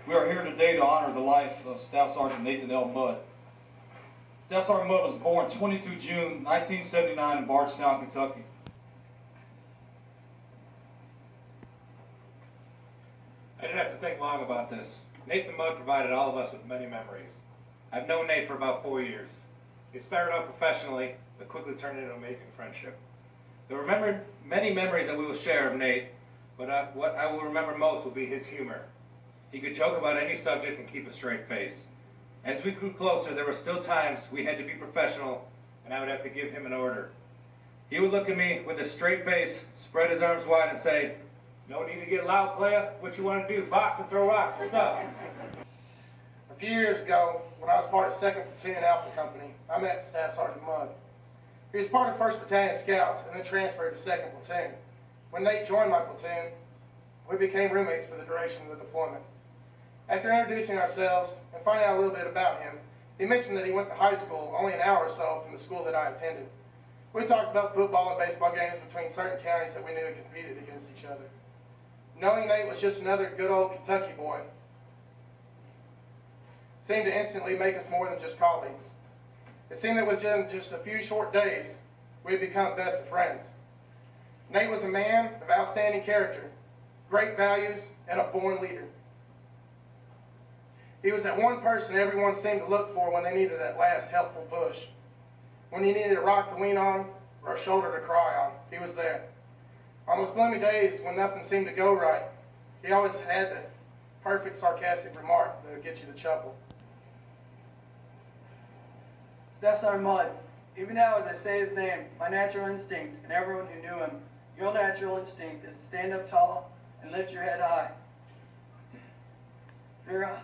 We are here today to honor the life of Staff Sergeant Nathan L. Mudd. Staff Sergeant Mudd was born 22 June 1979 in Bardstown, Kentucky. I didn't have to think long about this. Nathan Mudd provided all of us with many memories. I've known Nate for about 4 years. He started out professionally, but quickly turned into an amazing friendship. There were many memories that we will share of Nate, but what I will remember most will be his humor. He could joke about any subject and keep a straight face. As we grew closer, there were still times we had to be professional, and I would have to give him an order. He would look at me with a straight face, spread his arms wide, and say, "No need to get loud, player. What you want to do? Box and throw rocks. What's up?" A few years ago, when I was part of 2nd Platoon Alpha Company, I met Staff Sergeant Mudd. He was part of 1st Battalion Scouts and then transferred to 2nd Platoon. When Nate joined my platoon, we became roommates for the duration of the deployment. After introducing ourselves and finding out a little bit about him, he mentioned that he went to high school only an hour or so from the school that I attended. We talked about football and baseball games between certain counties that we knew competed against each other. Knowing Nate was just another good old Kentucky boy seemed to instantly make us more than just colleagues. It seemed that within just a few short days, we had become best of friends. Nate was a man of outstanding character, great values, and a born leader. He was that one person everyone seemed to look for when they needed that last helpful push. When you needed a rock to lean on or a shoulder to cry on, he was there. On those gloomy days when nothing seemed to go right, he always had that perfect sarcastic remark that would get you to chuckle. Staff Sergeant Mudd, even now as I say his name, my natural instinct, and everyone who knew him, your natural instinct is to stand up tall and lift your head high.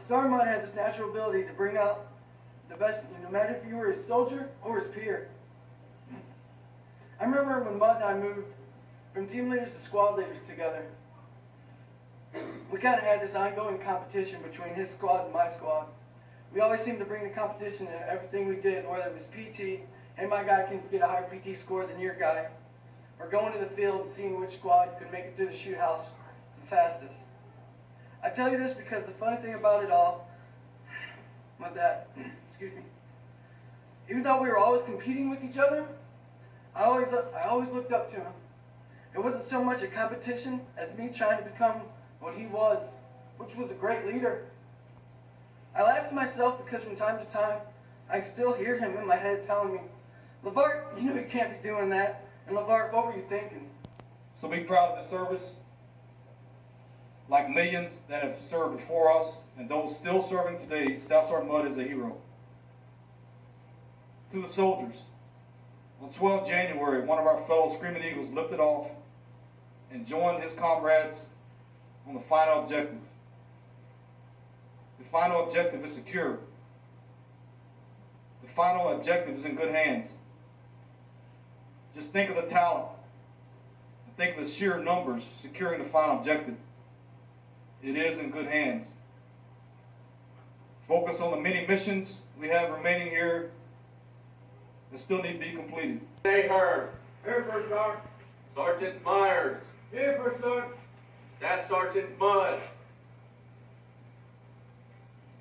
Sergeant Mudd had this natural ability to bring out the best, no matter if you were his soldier or his peer. I remember when Mudd and I moved from team leaders to squad leaders together. We kind of had this ongoing competition between his squad and my squad. We always seemed to bring the competition to everything we did, whether it was PT, hey, my guy can get a higher PT score than your guy, or going to the field and seeing which squad could make it through the shoot house the fastest. I tell you this because the funny thing about it all was that, excuse me, even though we were always competing with each other, I always looked up to him. It wasn't so much a competition as me trying to become what he was, which was a great leader. I laughed to myself because from time to time, I still hear him in my head telling me, "LeVart, you know you can't be doing that. And LeVart, what were you thinking?" So be proud of the service. Like millions that have served before us and those still serving today, Staff Sergeant Mudd is a hero. To the soldiers, on 12 January, one of our fellow Screaming Eagles lifted off and joined his comrades on the final objective. The final objective is secure. The final objective is in good hands. Just think of the talent and think of the sheer numbers securing the final objective. It is in good hands. Focus on the many missions we have remaining here that still need to be completed. Ahern. Here, First Sergeant. Sergeant Myers. Here, First Sergeant. Staff Sergeant Mudd.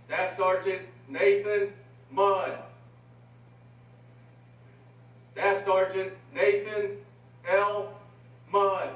Staff Sergeant Nathan Mudd. Staff Sergeant Nathan L. Mudd.